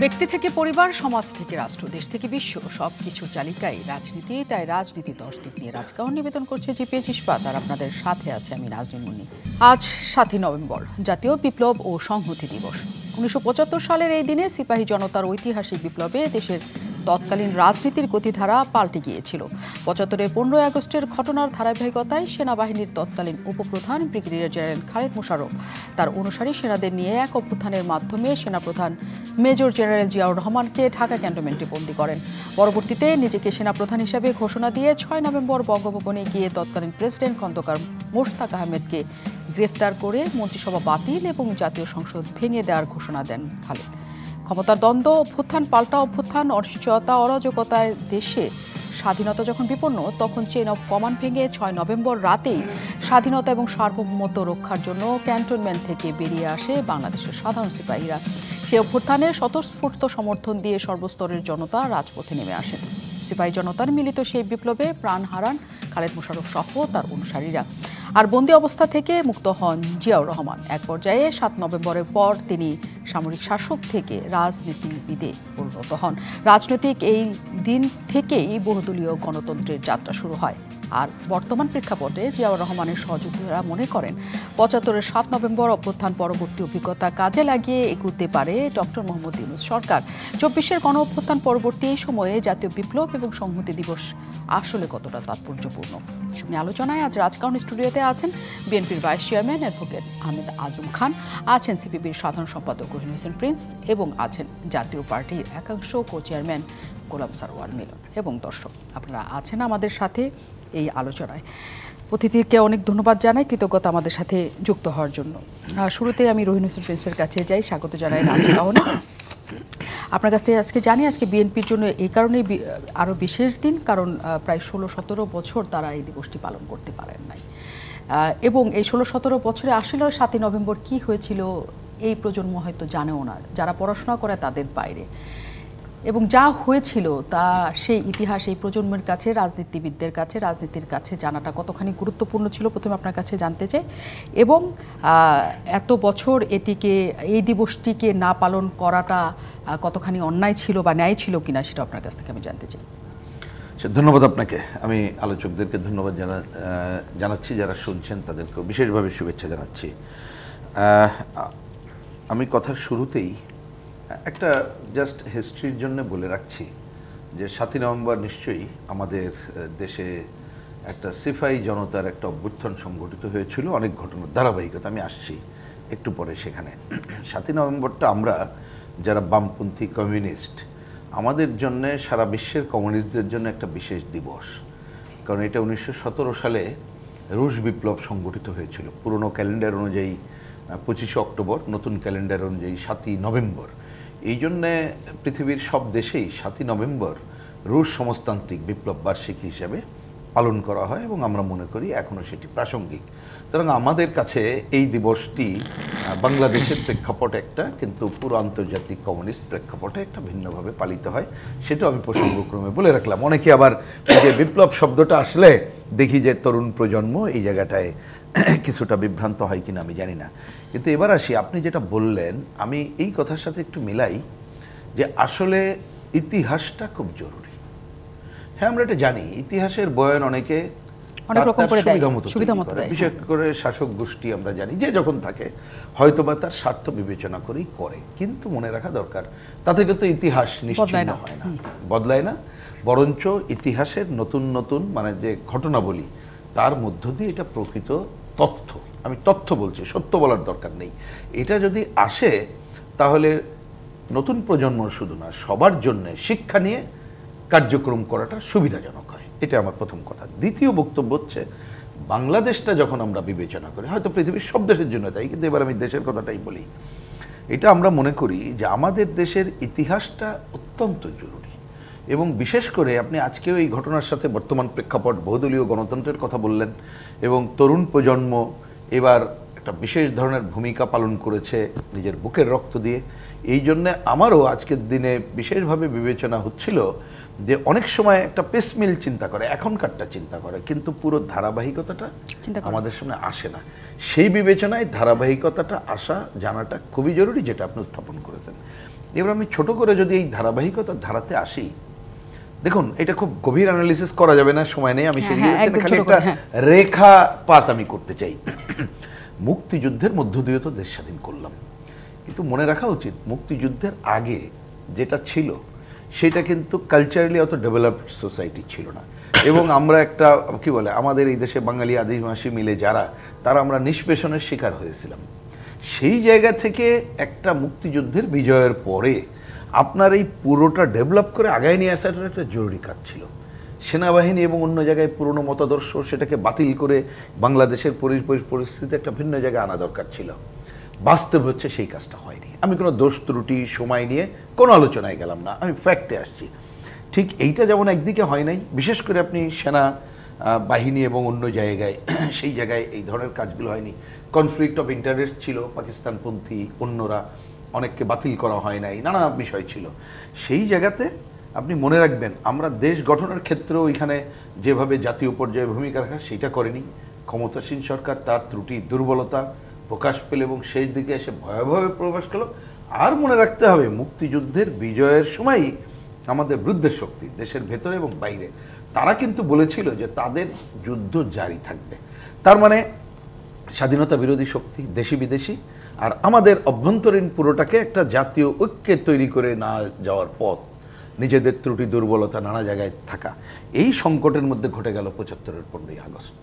ব্যক্তি থেকে পরিবার, সমাজ থেকে রাষ্ট্র, দেশ থেকে বিশ্ব, সবকিছুর চালিকাই রাজনীতি। তাই রাজনীতি 10 দিক নিয়ে রাজকাহন নিবেদন করছে জিপিএচ ইস্পাত। আর আপনাদের সাথে আছে আমি নাজনীন মুন্নি। আজ 7ই নভেম্বর, জাতীয় বিপ্লব ও সংহতি দিবস। 1975 সালের এই দিনে সিপাহী জনতার ঐতিহাসিক বিপ্লবে দেশের তৎকালীন রাজনীতির গতিধারা পাল্টে গিয়েছিল। 75-এ 15 আগস্টের ঘটনার ধারাবাহিকতায় সেনাবাহিনীর তৎকালীন উপপ্রধান ব্রিগেডিয়ার জেনারেল খালেদ মোশাররফ তার অনুসারী সেনাদের নিয়ে এক অভ্যুত্থানের মাধ্যমে সেনাপ্রধান মেজর জেনারেল জিয়াউর রহমানকে ঢাকা ক্যান্টনমেন্টে বন্দী করেন। পরবর্তীতে নিজেকে সেনাপ্রধান হিসেবে ঘোষণা দিয়ে 6 নভেম্বর বঙ্গভবনে গিয়ে তৎকালীন প্রেসিডেন্ট খন্দকার মোশতাক আহমেদকে গ্রেফতার করে মন্ত্রিসভা বাতিল এবং জাতীয় সংসদ ভেঙে দেওয়ার ঘোষণা দেন খালেদ। ক্ষমতার দ্বন্দ্ব, অভ্যুত্থান পাল্টা অভ্যুত্থান, অনিশ্চয়তা, অরাজকতায় দেশে স্বাধীনতা যখন বিপন্ন, তখন চেইন অফ কমান্ড ভেঙে 6 নভেম্বর রাতেই স্বাধীনতা এবং সার্বভৌমত্ব রক্ষার জন্য ক্যান্টনমেন্ট থেকে বেরিয়ে আসে বাংলাদেশের সাধারণ সিপাহীরা। সেই অভ্যুত্থানে স্বতঃস্ফূর্ত সমর্থন দিয়ে সর্বস্তরের জনতা রাজপথে নেমে আসেন। সিপাহী জনতার মিলিত সেই বিপ্লবে প্রাণ হারান খালেদ মোশাররফ সহ তার অনুসারীরা। আর বন্দি অবস্থা থেকে মুক্ত হন জিয়াউর রহমান। এক পর্যায়ে 7 নভেম্বরের পর তিনি সামরিক শাসক থেকে রাজনীতিবিদে পরিণত হন। রাজনৈতিক এই দিন থেকেই বহুদলীয় গণতন্ত্রের যাত্রা শুরু হয়। আর বর্তমান প্রেক্ষাপটে জিয়াউর রহমানের সহযোগীরা মনে করেন 75-এর 7 নভেম্বর অভ্যুত্থান পরবর্তী অভিজ্ঞতা কাজে লাগিয়ে এগুতে পারে ডক্টর মোহাম্মদ ইউনূস সরকার। 24-এর গণ অভ্যুত্থান পরবর্তী এই সময়ে জাতীয় বিপ্লব এবং সংহতি দিবস আসলে কতটা তাৎপর্যপূর্ণ, এসব নিয়ে আলোচনায় আজ রাজকাহন স্টুডিওতে আছেন বিএনপির vice chairman advocate Ahmed Azam Khan, আছেন সিপিবির সাধারণ সম্পাদক রহিন হোসেন প্রিন্স এবং আছেন জাতীয় পার্টির একাংশ কো চেয়ারম্যান গোলাম সারওয়ার মিলন। এবং দর্শক, আপনারা আছেন আমাদের সাথে এই আলোচনায়। অতিথিকে অনেক ধন্যবাদ জানাই, কৃতজ্ঞতা আমাদের সাথে যুক্ত হওয়ার জন্য। শুরুতে আমি রহিন হোসেন প্রিন্সের কাছে যাই, স্বাগত জানাই রাজকাহনে। আপনার কাছ থেকে আজকে জানি আজকে বিএনপির জন্য এই কারণেই আরও বিশেষ দিন, কারণ প্রায় 16-17 বছর তারা এই দিবসটি পালন করতে পারেন নাই। এবং এই 16-17 বছরে আসলে 7ই নভেম্বর কি হয়েছিল এই প্রজন্ম হয়তো জানেও না, যারা পড়াশোনা করে তাদের বাইরে। এবং যা হয়েছিল তা সেই ইতিহাস এই প্রজন্মের কাছে, রাজনীতিবিদদের কাছে, রাজনীতির কাছে জানাটা কতখানি গুরুত্বপূর্ণ ছিল প্রথমে আপনার কাছে জানতে চাই। এবং এত বছর এই দিবসটিকে না পালন করাটা কতখানি অন্যায় ছিল বা ন্যায় ছিল কিনা সেটা আপনার কাছ থেকে আমি জানতে চাই। ধন্যবাদ আপনাকে। আমি আলোচকদেরকে ধন্যবাদ জানাচ্ছি, যারা শুনছেন তাদেরকেও বিশেষভাবে শুভেচ্ছা জানাচ্ছি। আমি কথার শুরুতেই একটা জাস্ট হিস্ট্রির জন্য বলে রাখছি যে 7ই নভেম্বর নিশ্চয়ই আমাদের দেশে একটা সিপাহী জনতার একটা অভ্যুত্থান সংগঠিত হয়েছিল, অনেক ঘটনার ধারাবাহিকতা। আমি আসছি একটু পরে সেখানে। 7ই নভেম্বরটা আমরা যারা বামপন্থী কমিউনিস্ট, আমাদের জন্য, সারা বিশ্বের কমিউনিস্টদের জন্য একটা বিশেষ দিবস। কারণ এটা 1917 সালে রুশ বিপ্লব সংগঠিত হয়েছিল। পুরনো ক্যালেন্ডার অনুযায়ী 25 অক্টোবর, নতুন ক্যালেন্ডার অনুযায়ী 7ই নভেম্বর। এই জন্যে পৃথিবীর সব দেশেই 7ই নভেম্বর রুশ সমাজতান্ত্রিক বিপ্লব বার্ষিকী হিসাবে পালন করা হয় এবং আমরা মনে করি এখনও সেটি প্রাসঙ্গিক। সুতরাং আমাদের কাছে এই দিবসটি বাংলাদেশের প্রেক্ষাপটে একটা, কিন্তু পুরো আন্তর্জাতিক কমিউনিস্ট প্রেক্ষাপটে একটা ভিন্নভাবে পালিত হয়, সেটাও আমি প্রসঙ্গক্রমে বলে রাখলাম। অনেকে আবার যে বিপ্লব শব্দটা আসলে দেখি যে তরুণ প্রজন্ম এই জায়গাটায় কিছুটা বিভ্রান্ত হয় কিনা আমি জানি না। কিন্তু এবার আসি, আপনি যেটা বললেন আমি এই কথার সাথে একটু মিলাই যে আসলে ইতিহাসটা খুব জরুরি। হ্যাঁ, আমরা এটা জানি, ইতিহাসের বয়ান অনেকে সুবিধা মতো দেয়, বিশেষ করে শাসক গোষ্ঠী আমরা জানি যে যখন থাকে হয়তোবা তার স্বার্থ বিবেচনা করেই করে। কিন্তু মনে রাখা দরকার তাতে কিন্তু ইতিহাস নিশ্চিন্ন হয় না, বদলায় না, বরঞ্চ ইতিহাসের নতুন নতুন মানে যে ঘটনাবলী তার মধ্য দিয়ে এটা প্রকৃত তথ্য, আমি তথ্য বলছি, সত্য বলার দরকার নেই, এটা যদি আসে তাহলে নতুন প্রজন্ম শুধু না সবার জন্য শিক্ষা নিয়ে কার্যক্রম করাটা সুবিধাজনক হয়। এটা আমার প্রথম কথা। দ্বিতীয় বক্তব্য হচ্ছে বাংলাদেশটা যখন আমরা বিবেচনা করি, হয়তো পৃথিবীর সব দেশের জন্য তাই, কিন্তু এবার আমি দেশের কথাটাই বলি, এটা আমরা মনে করি যে আমাদের দেশের ইতিহাসটা অত্যন্ত জরুরি। এবং বিশেষ করে আপনি আজকেও এই ঘটনার সাথে বর্তমান প্রেক্ষাপট, বহুদলীয় গণতন্ত্রের কথা বললেন এবং তরুণ প্রজন্ম এবার একটা বিশেষ ধরনের ভূমিকা পালন করেছে নিজের বুকের রক্ত দিয়ে। এই জন্যে আমারও আজকের দিনে বিশেষভাবে বিবেচনা হচ্ছিল যে অনেক সময় একটা পেসমিল চিন্তা করে, এখনকারটা চিন্তা করে, কিন্তু পুরো ধারাবাহিকতাটা আমাদের সামনে আসে না। সেই বিবেচনায় ধারাবাহিকতাটা আসা জানাটা খুবই জরুরি, যেটা আপনি উত্থাপন করেছেন। এবার আমি ছোট করে যদি এই ধারাবাহিকতার ধারাতে আসি, দেখুন এটা খুব গভীর অ্যানালিসিস করা যাবে না, সময় নেই, আমি সেদিকে যাচ্ছি না, খালি একটা রেখাপাত আমি করতে চাই। মুক্তিযুদ্ধের মধ্য দিয়ে তো দেশ স্বাধীন করলাম, কিন্তু মনে রাখা উচিত মুক্তিযুদ্ধের আগে যেটা ছিল সেটা কিন্তু কালচারালি অত ডেভেলপড সোসাইটি ছিল না, এবং আমরা একটা কি বলে আমাদের এই দেশে বাঙালি আদিবাসী মিলে যারা, তারা আমরা নিষ্পেষণের শিকার হয়েছিলাম। সেই জায়গা থেকে একটা মুক্তিযুদ্ধের বিজয়ের পরে আপনার এই পুরোটা ডেভেলপ করে আগায় নিয়ে আসাটা একটা জরুরি কাজ ছিল। সেনাবাহিনী এবং অন্য জায়গায় পুরনো মতাদর্শ সেটাকে বাতিল করে বাংলাদেশের পরিস্থিতি একটা ভিন্ন জায়গায় আনা দরকার ছিল। বাস্তব হচ্ছে সেই কাজটা হয়নি। আমি কোনো দোষ ত্রুটি সময় নিয়ে কোনো আলোচনায় গেলাম না, আমি ফ্যাক্টে আসছি। ঠিক এইটা যেমন একদিকে হয় নাই, বিশেষ করে আপনি সেনা বাহিনী এবং অন্য জায়গায় সেই জায়গায় এই ধরনের কাজগুলো হয়নি। কনফ্লিক্ট অফ ইন্টারেস্ট ছিল, পাকিস্তানপন্থী অন্যরা, অনেককে বাতিল করা হয় নাই, নানা বিষয় ছিল। সেই জায়গাতে আপনি মনে রাখবেন আমরা দেশ গঠনের ক্ষেত্রে ওইখানে যেভাবে জাতীয় পর্যায়ে ভূমিকা রাখা সেইটা করেনি। ক্ষমতাসীন সরকার তার ত্রুটি দুর্বলতা প্রকাশ পেল এবং শেষ দিকে এসে ভয়াবহভাবে প্রকাশ পেল। আর মনে রাখতে হবে মুক্তিযুদ্ধের বিজয়ের সময়ই আমাদের বিরুদ্ধের শক্তি দেশের ভেতরে এবং বাইরে, তারা কিন্তু বলেছিল যে তাদের যুদ্ধ জারি থাকবে। তার মানে স্বাধীনতা বিরোধী শক্তি দেশি বিদেশি আর আমাদের অভ্যন্তরীণ পুরোটাকে একটা জাতীয় ঐক্যে তৈরি করে না যাওয়ার পথ, নিজেদের ত্রুটি দুর্বলতা নানা জায়গায় থাকা, এই সংকটের মধ্যে ঘটে গেল ৭৫-এর ১৫ই আগস্ট।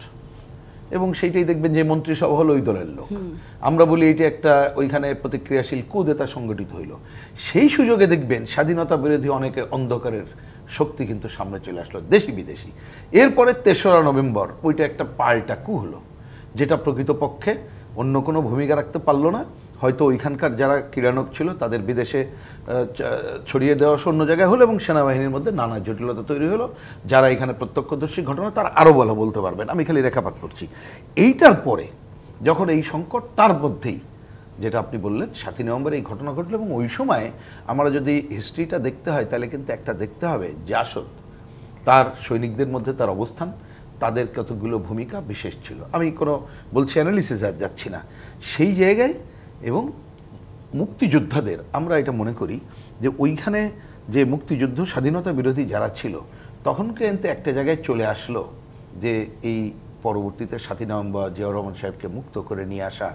এবং সেইটাই দেখবেন যে মন্ত্রিসভা হলো ওই দলের লোক, আমরা বলি এটা একটা ওইখানে প্রতিক্রিয়াশীল কুদেতা সংগঠিত হইল। সেই সুযোগে দেখবেন স্বাধীনতা বিরোধী অনেকে অন্ধকারের শক্তি কিন্তু সামনে চলে আসলো, দেশি বিদেশি। এরপরে ৩রা নভেম্বর ওইটা একটা পাল্টা কু হলো, যেটা প্রকৃতপক্ষে অন্য কোনো ভূমিকা রাখতে পারলো না। হয়তো ওইখানকার যারা ক্রীড়ানক ছিল তাদের বিদেশে ছড়িয়ে দেওয়া অন্য জায়গায় হলো এবং সেনাবাহিনীর মধ্যে নানা জটিলতা তৈরি হলো। যারা এখানে প্রত্যক্ষদর্শী ঘটনা তারা আরও ভালো বলতে পারবেন, আমি খালি রেখাপাত করছি। এইটার পরে যখন এই সংকট, তার মধ্যেই যেটা আপনি বললেন ৭ই নভেম্বর এই ঘটনা ঘটলো। এবং ওই সময় আমরা যদি হিস্ট্রিটা দেখতে হয় তাহলে কিন্তু একটা দেখতে হবে জাসদ, তার সৈনিকদের মধ্যে তার অবস্থান, তাদের কতগুলো ভূমিকা বিশেষ ছিল। আমি কোনো বলছি অ্যানালিসিস আর যাচ্ছি না সেই জায়গায়। এবং মুক্তিযোদ্ধাদের আমরা এটা মনে করি যে ওইখানে যে মুক্তিযুদ্ধ স্বাধীনতা বিরোধী যারা ছিল তখন কিন্তু একটা জায়গায় চলে আসলো যে এই পরবর্তীতে ৭ই নভেম্বর জিয়াউর রহমান সাহেবকে মুক্ত করে নিয়ে আসা,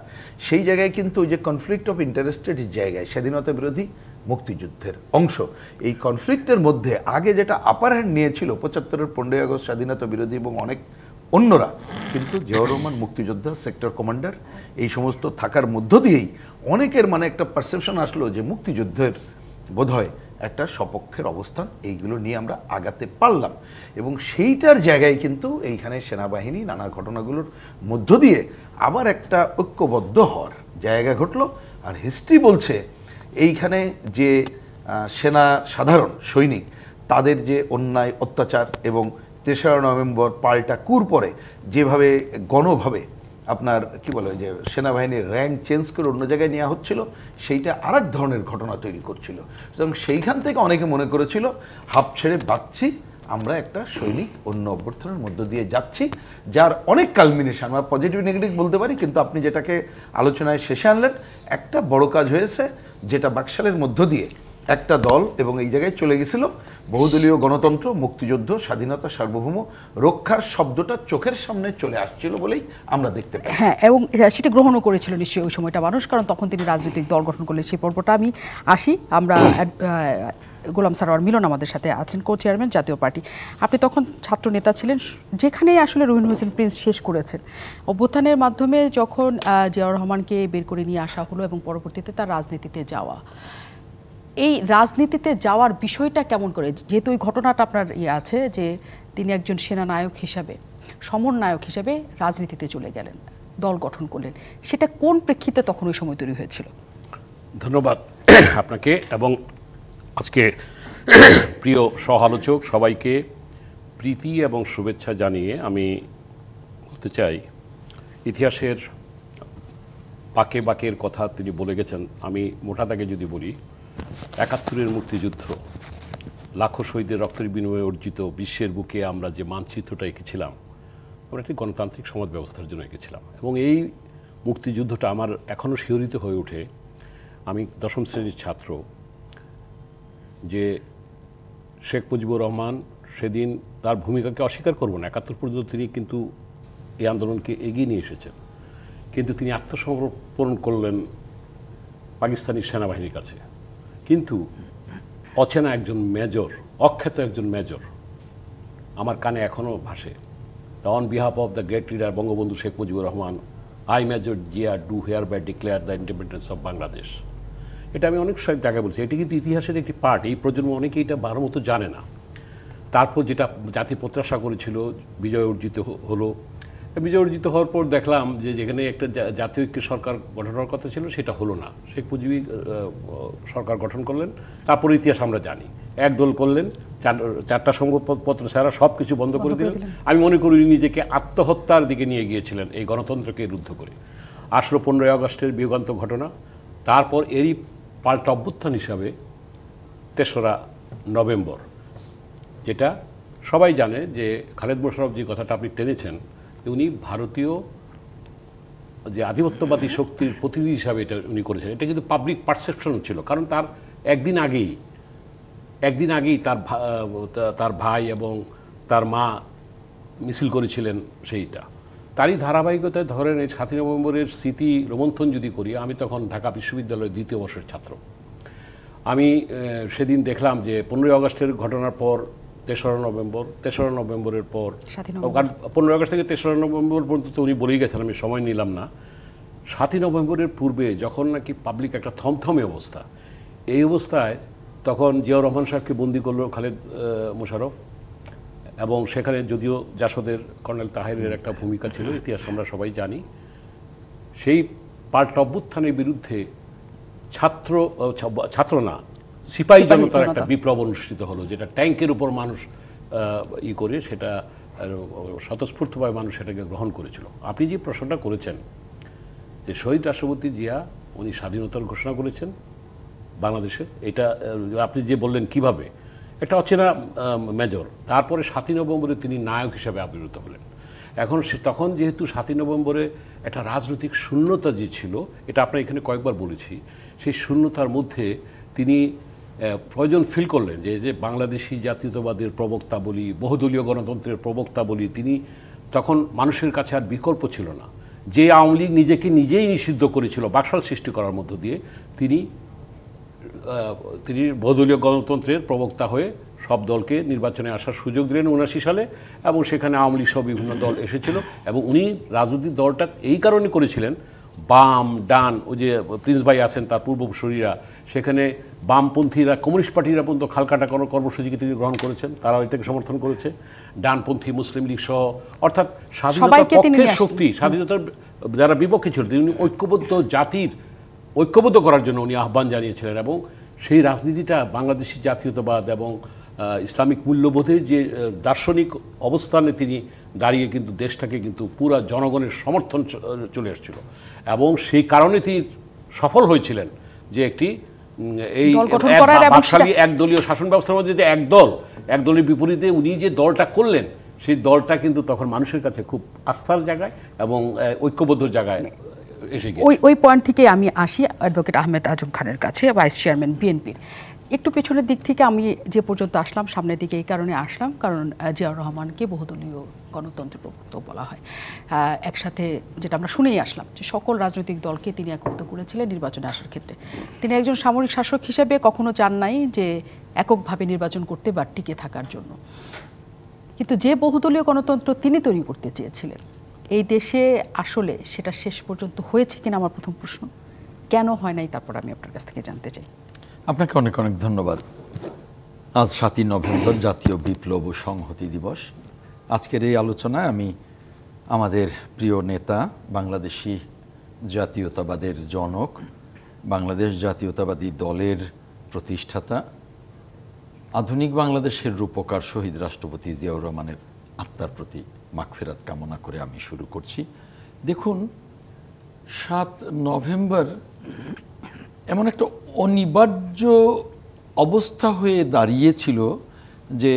সেই জায়গায় কিন্তু ওই যে কনফ্লিক্ট অফ ইন্টারেস্টের জায়গায় স্বাধীনতা বিরোধী মুক্তিযুদ্ধের অংশ, এই কনফ্লিক্টের মধ্যে আগে যেটা আপার হ্যান্ড নিয়েছিল ৭৫-এর ১৫ই আগস্ট স্বাধীনতা বিরোধী এবং অনেক অন্যরা, কিন্তু জিয়াউর রহমান মুক্তিযোদ্ধা, সেক্টর কমান্ডার, এই সমস্ত থাকার মধ্য দিয়েই অনেকের মানে একটা পারসেপশন আসলো যে মুক্তিযুদ্ধের বোধহয় একটা সপক্ষের অবস্থান, এইগুলো নিয়ে আমরা আগাতে পারলাম। এবং সেইটার জায়গায় কিন্তু এইখানে সেনাবাহিনী নানা ঘটনাগুলোর মধ্য দিয়ে আবার একটা ঐক্যবদ্ধ হওয়ার জায়গা ঘটলো। আর হিস্ট্রি বলছে এইখানে যে সেনা সাধারণ সৈনিক তাদের যে অন্যায় অত্যাচার এবং ৩রা নভেম্বর পাল্টা কুর পরে যেভাবে গণভাবে আপনার কি বলে যে সেনাবাহিনীর র্যাঙ্ক চেঞ্জ করে অন্য জায়গায় নেওয়া হচ্ছিল, সেইটা আরেক ধরনের ঘটনা তৈরি করছিল। সুতরাং সেইখান থেকে অনেকে মনে করেছিল হাফ ছেড়ে বাঁচছি, আমরা একটা সৈনিক অন্য অভ্যর্থনের মধ্য দিয়ে যাচ্ছি, যার অনেক কালমিনেশন আমরা পজিটিভ নেগেটিভ বলতে পারি। কিন্তু আপনি যেটাকে আলোচনায় শেষে আনলেন, একটা বড় কাজ হয়েছে যেটা বাকশালের মধ্য দিয়ে একটা দল এবং এই জায়গায় চলে গেছিল বহুদলীয় গণতন্ত্র, মুক্তিযুদ্ধ, স্বাধীনতা, সার্বভৌম রক্ষার শব্দটা চোখের সামনে চলে আসছিল বলেই আমরা দেখতে পাই। হ্যাঁ, এবং সেটা গ্রহণও করেছিল নিশ্চয়ই ওই সময়টা মানুষ, কারণ তখন তিনি রাজনৈতিক দল গঠন করলেন। সেই পর্বটা আমি আসি। আমরা গোলাম সারোয়ার মিলন আমাদের সাথে আছেন, কো চেয়ারম্যান জাতীয় পার্টি। আপনি তখন ছাত্র নেতা ছিলেন, যেখানে আসলে রহিন হোসেন প্রিন্স শেষ করেছেন। অভ্যুত্থানের মাধ্যমে যখন জিয়াউর রহমানকে বের করে নিয়ে আসা হলো এবং পরবর্তীতে তার রাজনীতিতে যাওয়া, এই রাজনীতিতে যাওয়ার বিষয়টা কেমন করে, যেহেতু ওই ঘটনাটা আপনার আছে যে তিনি একজন সেনানায়ক হিসাবে, সমন্বয়ক হিসাবে রাজনীতিতে চলে গেলেন, দল গঠন করলেন, সেটা কোন প্রেক্ষিতে তখন ওই সময় তৈরি হয়েছিল? ধন্যবাদ আপনাকে এবং আজকে প্রিয় সহ আলোচক সবাইকে প্রীতি এবং শুভেচ্ছা জানিয়ে আমি বলতে চাই, ইতিহাসের বাঁকে বাঁকের কথা তিনি বলে গেছেন। আমি মোটা দাগে যদি বলি, ৭১-এর মুক্তিযুদ্ধ, লাখো শহীদের রক্তের বিনিময়ে অর্জিত বিশ্বের বুকে আমরা যে মানচিত্রটা এঁকেছিলাম, আমরা একটি গণতান্ত্রিক সমাজ ব্যবস্থার জন্য এঁকেছিলাম। এবং এই মুক্তিযুদ্ধটা আমার এখনও শিহরিত হয়ে ওঠে। আমি ১০ম শ্রেণীর ছাত্র, যে শেখ মুজিবুর রহমান সেদিন তার ভূমিকাকে অস্বীকার করব না, ৭১ পর্যন্ত তিনি কিন্তু এই আন্দোলনকে এগিয়ে নিয়ে এসেছেন, কিন্তু তিনি আত্মসমর্পণ করলেন পাকিস্তানি সেনাবাহিনীর কাছে। কিন্তু অচেনা একজন মেজর, অখ্যাত একজন মেজর আমার কানে এখনও ভাসে, on behalf of the great leader Bangabandhu Sheikh Mujibur Rahman, I major Zia do hereby declare the independence of Bangladesh. এটা আমি অনেক জায়গায় বলছি, এটি কিন্তু ইতিহাসের একটি পার্ট। এই প্রজন্ম অনেকেই এটা ভালো মতো জানে না। তারপর যেটা জাতি প্রত্যাশা করেছিল বিজয় অর্জিত হলো। বিজয় অর্জিত হওয়ার পর দেখলাম যে যেখানে একটা জাতীয় ঐক্য সরকার গঠন হওয়ার কথা ছিল সেটা হলো না। শেখ মুজিবই সরকার গঠন করলেন, তারপর ইতিহাস আমরা জানি, একদল করলেন, চারটা সংবাদপত্র ছাড়া সব কিছু বন্ধ করে দিলেন। আমি মনে করি নিজেকে আত্মহত্যার দিকে নিয়ে গিয়েছিলেন এই গণতন্ত্রকে রুদ্ধ করে। আসলো 15ই আগস্টের বিয়োগান্ত ঘটনা, তারপর এরই পাল্টা অভ্যুত্থান হিসাবে 3রা নভেম্বর, যেটা সবাই জানে যে খালেদ মোশাররফ যে কথাটা আপনি টেনেছেন, উনি ভারতীয় যে আধিপত্যবাদী শক্তির প্রতিনিধি হিসাবে এটা উনি করেছেন। এটা কিন্তু পাবলিক পারসেপশন ছিল, কারণ তার একদিন আগেই তার ভাই এবং তার মা মিছিল করেছিলেন সেইটা। তারই ধারাবাহিকতায় ধরেন এই 7ই নভেম্বরের স্মৃতি রোমন্থন যদি করি, আমি তখন ঢাকা বিশ্ববিদ্যালয়ের 2য় বর্ষের ছাত্র। আমি সেদিন দেখলাম যে 15ই আগস্টের ঘটনার পর 3রা নভেম্বরের পর, কারণ 15ই আগস্ট থেকে 3রা নভেম্বর পর্যন্ত তো উনি বলেই গেছেন, আমি সময় নিলাম না। 7ই নভেম্বরের পূর্বে যখন নাকি পাবলিক একটা থমথমে অবস্থা, এই অবস্থায় তখন জিয়াউর রহমান সাহেবকে বন্দি করলো খালেদ মোশাররফ, এবং সেখানে যদিও জাসদের কর্নেল তাহেরের একটা ভূমিকা ছিল, ইতিহাস আমরা সবাই জানি। সেই পাল্টা অভ্যুত্থানের বিরুদ্ধে ছাত্র না, সিপাহী জনতার একটা বিপ্লব অনুষ্ঠিত হলো, যেটা ট্যাঙ্কের উপর মানুষ করে, সেটা স্বতঃস্ফূর্তভাবে মানুষ সেটাকে গ্রহণ করেছিল। আপনি যে প্রশ্নটা করেছেন যে শহীদ রাষ্ট্রপতি জিয়া উনি স্বাধীনতার ঘোষণা করেছেন বাংলাদেশের, এটা আপনি যে বললেন কিভাবে, একটা অচেনা মেজর, তারপরে 7ই নভেম্বরে তিনি নায়ক হিসাবে আবির্ভূত হলেন। এখন তখন যেহেতু 7ই নভেম্বরে একটা রাজনৈতিক শূন্যতা যে ছিল, এটা আপনার এখানে কয়েকবার বলেছি, সেই শূন্যতার মধ্যে তিনি প্রয়োজন ফিল করলেন যে বাংলাদেশি জাতীয়তাবাদের প্রবক্তা বলি, বহুদলীয় গণতন্ত্রের প্রবক্তা বলি, তিনি তখন মানুষের কাছে আর বিকল্প ছিল না। যে আওয়ামী লীগ নিজেকে নিজেই নিষিদ্ধ করেছিল বাকশাল সৃষ্টি করার মধ্য দিয়ে, তিনি বহুদলীয় গণতন্ত্রের প্রবক্তা হয়ে সব দলকে নির্বাচনে আসার সুযোগ দিলেন 79 সালে, এবং সেখানে আওয়ামী লীগ সহ বিভিন্ন দল এসেছিল, এবং উনি রাজনৈতিক দলটা এই কারণে করেছিলেন, বাম ডান, ওই যে প্রিন্স ভাই আছেন তার পূর্বসূরীরা, সেখানে বামপন্থীরা, কমিউনিস্ট পার্টিরা পর্যন্ত খালকাটা কর্মসূচিকে তিনি গ্রহণ করেছেন, তারাও এটাকে সমর্থন করেছে, ডানপন্থী মুসলিম লীগ সহ, অর্থাৎ স্বাধীনতার পক্ষের শক্তি, স্বাধীনতার যারা বিপক্ষে ছিল, তিনি ঐক্যবদ্ধ জাতির ঐক্যবদ্ধ করার জন্য উনি আহ্বান জানিয়েছিলেন, এবং সেই রাজনীতিটা বাংলাদেশি জাতীয়তাবাদ এবং ইসলামিক মূল্যবোধের যে দার্শনিক অবস্থানে তিনি দাঁড়িয়ে কিন্তু দেশটাকে কিন্তু পুরা জনগণের সমর্থন চলে এসেছিল, এবং সেই কারণে তিনি সফল হয়েছিলেন যে একটি এই বাকশালী একদলীয় শাসন ব্যবস্থার মধ্যে যে একদলের বিপরীতে উনি যে দলটা করলেন, সেই দলটা কিন্তু তখন মানুষের কাছে খুব আস্থার জায়গায় এবং ঐক্যবদ্ধ জায়গায় এসে গিয়েছে। ওই পয়েন্ট থেকে আমি আসি অ্যাডভোকেট আহমেদ আজম খানের কাছে, ভাইস চেয়ারম্যান বিএনপির। একটু পেছনের দিক থেকে আমি যে পর্যন্ত আসলাম, সামনের দিকে এই কারণে আসলাম কারণ জিয়াউর রহমানকে বহুদলীয় গণতন্ত্রের প্রবক্তা বলা হয়। একসাথে যেটা আমরা শুনেই আসলাম যে সকল রাজনৈতিক দলকে তিনি একত্রিত করেছিলেন নির্বাচনে আসার ক্ষেত্রে। তিনি একজন সামরিক শাসক হিসেবে কখনো চান নাই যে এককভাবে নির্বাচন করতে বা টিকে থাকার জন্য, কিন্তু যে বহুদলীয় গণতন্ত্র তিনি তৈরি করতে চেয়েছিলেন এই দেশে আসলে সেটা শেষ পর্যন্ত হয়েছে কিনা আমার প্রথম প্রশ্ন, কেন হয় নাই, তারপর আমি আপনার কাছ থেকে জানতে চাই। আপনাকে অনেক অনেক ধন্যবাদ। আজ 7ই নভেম্বর জাতীয় বিপ্লব ও সংহতি দিবস। আজকের এই আলোচনায় আমি আমাদের প্রিয় নেতা, বাংলাদেশি জাতীয়তাবাদের জনক, বাংলাদেশ জাতীয়তাবাদী দলের প্রতিষ্ঠাতা, আধুনিক বাংলাদেশের রূপকার শহীদ রাষ্ট্রপতি জিয়াউর রহমানের আত্মার প্রতি মাগফিরাত কামনা করে আমি শুরু করছি। দেখুন, 7 নভেম্বর এমন একটা অনিবার্য অবস্থা হয়ে দাঁড়িয়েছিল যে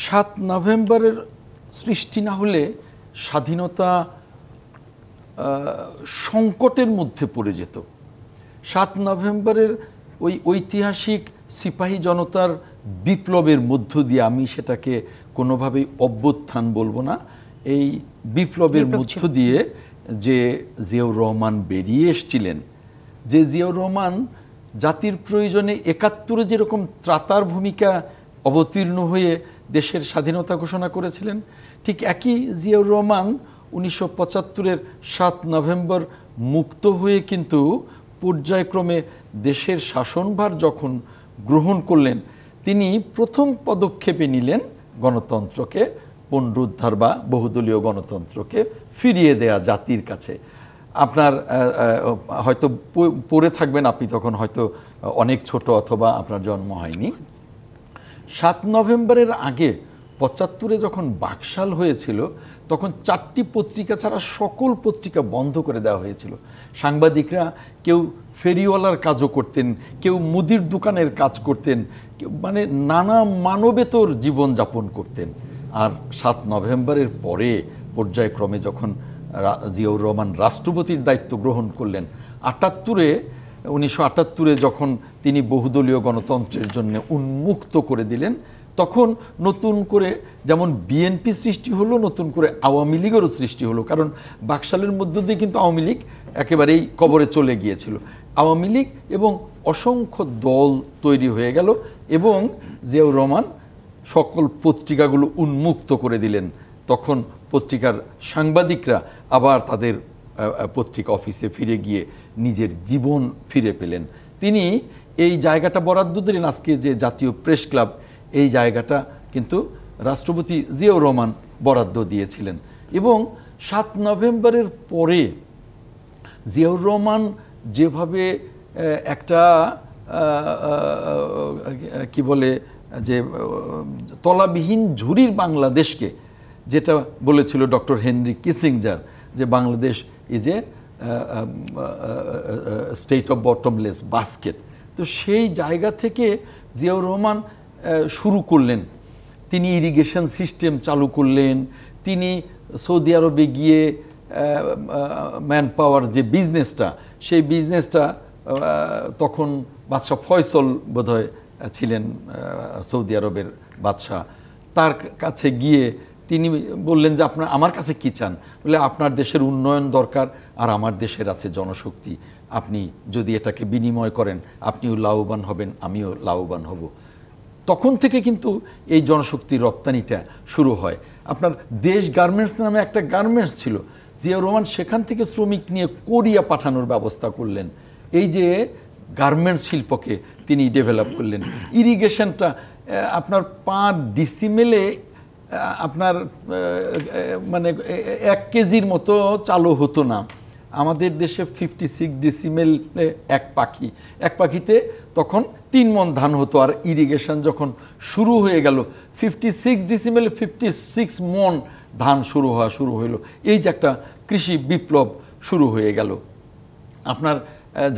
7 নভেম্বরের সৃষ্টি না হলে স্বাধীনতা সংকটের মধ্যে পড়ে যেত। 7 নভেম্বরের ওই ঐতিহাসিক সিপাহী জনতার বিপ্লবের মধ্য দিয়ে, আমি সেটাকে কোনোভাবেই অভ্যুত্থান বলবো না, এই বিপ্লবের মধ্য দিয়ে যে জিয়াউর রহমান বেরিয়ে এসেছিলেন, যে জিয়াউর রহমান জাতির প্রয়োজনে ৭১ যেরকম ত্রাতার ভূমিকা অবতীর্ণ হয়ে দেশের স্বাধীনতা ঘোষণা করেছিলেন, ঠিক একই জিয়াউর রহমান ১৯৭৫-এর ৭ নভেম্বর মুক্ত হয়ে কিন্তু পর্যায়ক্রমে দেশের শাসনভার যখন গ্রহণ করলেন, তিনি প্রথম পদক্ষেপে নিলেন গণতন্ত্রকে পুনরুদ্ধার বা বহুদলীয় গণতন্ত্রকে ফিরিয়ে দেয়া জাতির কাছে। আপনার হয়তো পড়ে থাকবেন, আপনি তখন হয়তো অনেক ছোট অথবা আপনার জন্ম হয়নি। ৭ নভেম্বরের আগে ৭৫-এ যখন বাকশাল হয়েছিল, তখন 4টি পত্রিকা ছাড়া সকল পত্রিকা বন্ধ করে দেওয়া হয়েছিল। সাংবাদিকরা কেউ ফেরিওয়ালার কাজও করতেন, কেউ মুদির দোকানের কাজ করতেন, মানে নানা মানবেতর জীবনযাপন করতেন। আর ৭ নভেম্বরের পরে পর্যায়ক্রমে যখন জিয়াউর রহমান রাষ্ট্রপতির দায়িত্ব গ্রহণ করলেন, ১৯৭৮-এ যখন তিনি বহুদলীয় গণতন্ত্রের জন্য উন্মুক্ত করে দিলেন, তখন নতুন করে যেমন বিএনপি সৃষ্টি হলো, নতুন করে আওয়ামী লীগেরও সৃষ্টি হলো। কারণ বাকশালের মধ্য দিয়ে কিন্তু আওয়ামী লীগ একেবারেই কবরে চলে গিয়েছিল। আওয়ামী লীগ এবং অসংখ্য দল তৈরি হয়ে গেল এবং জিয়াউর রহমান সকল পত্রিকাগুলো উন্মুক্ত করে দিলেন। তখন পত্রিকার সাংবাদিকরা আবার তাদের পত্রিকা অফিসে ফিরে গিয়ে নিজের জীবন ফিরে পেলেন। তিনি এই জায়গাটা বরাদ্দ দিলেন, আজকে যে জাতীয় প্রেস ক্লাব, এই জায়গাটা কিন্তু রাষ্ট্রপতি জিয়াউর রহমান বরাদ্দ দিয়েছিলেন। এবং ৭ নভেম্বরের পরে জিয়াউর রহমান যেভাবে একটা কি বলে যে তলাবিহীন ঝুড়ির বাংলাদেশকে, যেটা বলেছিল ডক্টর হেনরি কিসিঞ্জার, যে Bangladesh is a state of bottomless basket, তো সেই জায়গা থেকে জিয়াউর রহমান শুরু করলেন। তিনি ইরিগেশন সিস্টেম চালু করলেন, তিনি সৌদি আরবে গিয়ে ম্যান পাওয়ার যে বিজনেসটা, সেই বিজনেসটা তখন বাদশাহ ফয়সল বোধহয় ছিলেন সৌদি আরবের বাদশাহ, তার কাছে গিয়ে তিনি বললেন যে আপনার আমার কাছে কি চান, বলে আপনার দেশের উন্নয়ন দরকার আর আমার দেশের আছে জনশক্তি, আপনি যদি এটাকে বিনিময় করেন আপনিও লাভবান হবেন, আমিও লাভবান হব। তখন থেকে কিন্তু এই জনশক্তি রপ্তানিটা শুরু হয়। আপনার দেশ গার্মেন্টস নামে একটা গার্মেন্টস ছিল, জিয়াউর রহমান সেখান থেকে শ্রমিক নিয়ে কোরিয়া পাঠানোর ব্যবস্থা করলেন। এই যে গার্মেন্টস শিল্পকে তিনি ডেভেলপ করলেন। ইরিগেশনটা আপনার পার ডিসিমেলে আপনার মানে 1 কেজির মতো চালু হতো না। আমাদের দেশে 56 ডিসিমেলে এক পাখিতে তখন 3 মণ ধান হতো, আর ইরিগেশন যখন শুরু হয়ে গেল 56 ডিসিমেলে 56 মণ ধান শুরু হইল। এই যে একটা কৃষি বিপ্লব শুরু হয়ে গেল। আপনার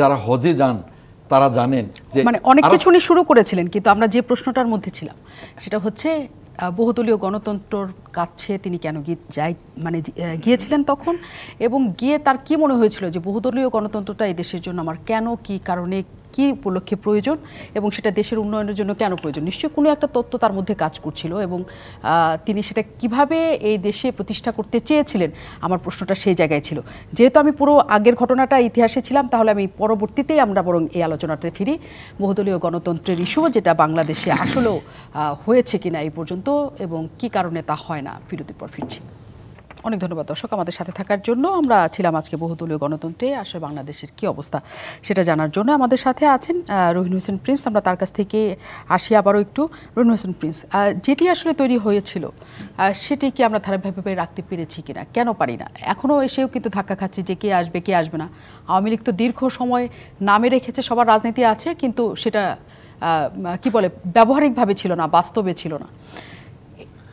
যারা হজে যান তারা জানেন যে মানে অনেক কিছু উনি শুরু করেছিলেন, কিন্তু আমরা যে প্রশ্নটার মধ্যে ছিলাম সেটা হচ্ছে বহুদলীয় গণতন্ত্রর কাছে তিনি কেন গিয়েছিলেন তখন, এবং গিয়ে তার কি মনে হয়েছিল যে বহুদলীয় গণতন্ত্রটা এই দেশের জন্য আমার কেন, কি কারণে, কি উপলক্ষে প্রয়োজন, এবং সেটা দেশের উন্নয়নের জন্য কেন প্রয়োজন। নিশ্চয়ই কোনো একটা তত্ত্ব তার মধ্যে কাজ করছিল, এবং তিনি সেটা কিভাবে এই দেশে প্রতিষ্ঠা করতে চেয়েছিলেন, আমার প্রশ্নটা সেই জায়গায় ছিল। যেহেতু আমি পুরো আগের ঘটনাটা ইতিহাসে ছিলাম, তাহলে আমি পরবর্তীতেই আমরা বরং এই আলোচনাতে ফিরি, বহুদলীয় গণতন্ত্রের ইস্যু যেটা বাংলাদেশে আসলেও হয়েছে কিনা এই পর্যন্ত এবং কি কারণে তা হয় না। বিরতির পর ফিরছি। অনেক ধন্যবাদ দর্শক আমাদের সাথে থাকার জন্য। আমরা ছিলাম আজকে বহুদলীয় গণতন্ত্রে আসলে বাংলাদেশের কি অবস্থা সেটা জানার জন্য। আমাদের সাথে আছেন রহিন হোসেন প্রিন্স। আমরা তার কাছ থেকে আসি আবারও একটু। রহিন হোসেন প্রিন্স, যেটি আসলে তৈরি হয়েছিল সেটি কি আমরা ধারাবাহিকভাবে রাখতে পেরেছি কিনা, কেন পারি না? এখনও এসেও কিন্তু ধাক্কা খাচ্ছি যে কে আসবে কে আসবে না। আওয়ামী লীগ তো দীর্ঘ সময় নামে রেখেছে, সবার রাজনীতি আছে, কিন্তু সেটা কি বলে ব্যবহারিকভাবে ছিল না, বাস্তবে ছিল না।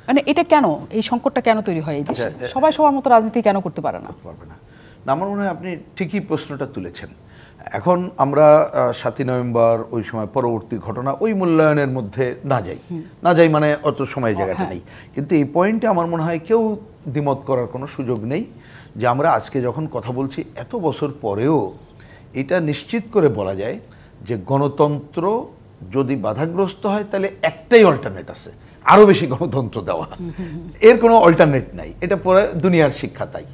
মানে এটা কেন, এই সংকটটা কেন তৈরি হয় এই দেশে? সবাই সবার মতো রাজনীতি কেন করতে পারে না? আমার মনে হয় আপনি ঠিকই প্রশ্নটা তুলেছেন। এখন আমরা ৭ই নভেম্বর ওই সময় পরবর্তী ঘটনা ওই মূল্যায়নের মধ্যে না যাই মানে অত সময় জায়গাটা নেই, কিন্তু এই পয়েন্টে আমার মনে হয় কেউ দ্বিমত করার কোনো সুযোগ নেই যে আমরা আজকে যখন কথা বলছি এত বছর পরেও এটা নিশ্চিত করে বলা যায় যে গণতন্ত্র যদি বাধাগ্রস্ত হয় তাহলে একটাই অল্টারনেট আছে, আরো বেশি গণতন্ত্র দেওয়া। এর কোনো অল্টারনেট নাই, এটা পরে দুনিয়ার শিক্ষা। তাই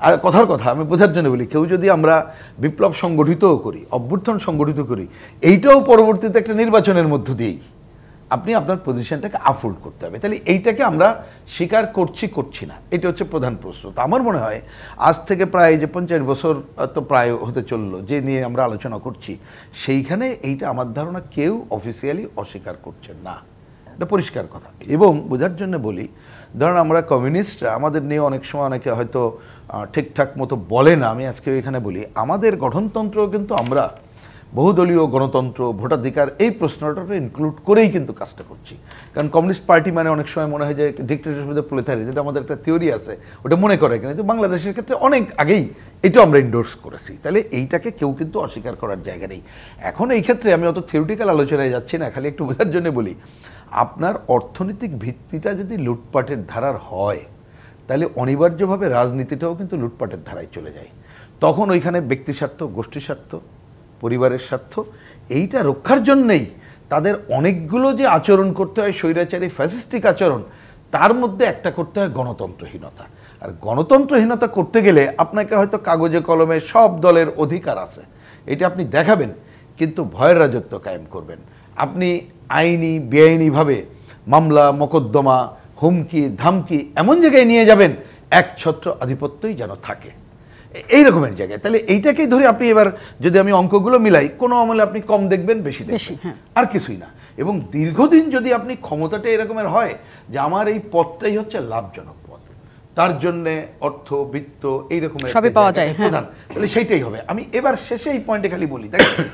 আর কথার কথা আমি বোঝার জন্য বলি, কেউ যদি আমরা বিপ্লব সংগঠিতও করি, অভ্যুত্থান সংগঠিত করি, এইটাও পরবর্তীতে একটা নির্বাচনের মধ্য দিয়েই আপনি আপনার পজিশনটাকে আফোল্ড করতে হবে। তাহলে এইটাকে আমরা স্বীকার করছি না, এটা হচ্ছে প্রধান প্রশ্ন। তো আমার মনে হয় আজ থেকে প্রায় যে 50 বছর তো প্রায় হতে চললো যে নিয়ে আমরা আলোচনা করছি, সেইখানে এইটা আমার ধারণা কেউ অফিসিয়ালি অস্বীকার করছেন না, এটা পরিষ্কার কথা। এবং বোঝার জন্য বলি, ধরেন আমরা কমিউনিস্টরা আমাদের নিয়ে অনেক সময় অনেকে হয়তো ঠিকঠাক মতো বলে না, আমি আজকে এখানে বলি আমাদের গঠনতন্ত্র কিন্তু আমরা বহুদলীয় গণতন্ত্র, ভোটাধিকার এই প্রশ্নটা ইনক্লুড করেই কিন্তু কাজটা করছি। কারণ কমিউনিস্ট পার্টি মানে অনেক সময় মনে হয় যে ডিক্টেটরশিপ প্রলেটারি, যেটা আমাদের একটা থিওরি আছে, ওটা মনে করে কিন্তু বাংলাদেশের ক্ষেত্রে অনেক আগেই এটা আমরা ইন্ডোর্স করেছি। তাহলে এইটাকে কেউ কিন্তু অস্বীকার করার জায়গা নেই। এখন এই ক্ষেত্রে আমি অত থিওরিটিক্যাল আলোচনায় যাচ্ছি না, খালি একটু বোঝার জন্য বলি, আপনার অর্থনৈতিক ভিত্তিটা যদি লুটপাটের ধারার হয় তাহলে অনিবার্যভাবে রাজনীতিটাও কিন্তু লুটপাটের ধারায় চলে যায়। তখন ওইখানে ব্যক্তি স্বার্থ, গোষ্ঠী স্বার্থ, পরিবারের স্বার্থ, এইটা রক্ষার জন্যেই তাদের অনেকগুলো যে আচরণ করতে হয় স্বৈরাচারী ফ্যাসিস্টিক আচরণ, তার মধ্যে একটা করতে হয় গণতন্ত্রহীনতা। আর গণতন্ত্রহীনতা করতে গেলে আপনাকে হয়তো কাগজে কলমে সব দলের অধিকার আছে, এটা আপনি দেখাবেন, কিন্তু ভয়ের রাজত্ব কায়েম করবেন। আপনি আইনি বেআইনিভাবে মামলা মোকদ্দমা, হুমকি ধামকি এমন জায়গায় নিয়ে যাবেন একছত্র আধিপত্যই যেন থাকে, এই রকমের জায়গায়। তাহলে এইটাকেই ধরে আপনি এবার যদি আমি অঙ্কগুলো মিলাই, কোনো আমলে আপনি কম দেখবেন, বেশি দেখবেন, আর কিছুই না। এবং দীর্ঘদিন যদি আপনি ক্ষমতাটা এরকমের হয় যে আমার এই পথটাই হচ্ছে লাভজনক পথ, তার জন্যে অর্থ বিত্ত এইরকমের প্রধান, তাহলে সেইটাই হবে। আমি এবার শেষে এই পয়েন্টে খালি বলি, দেখেন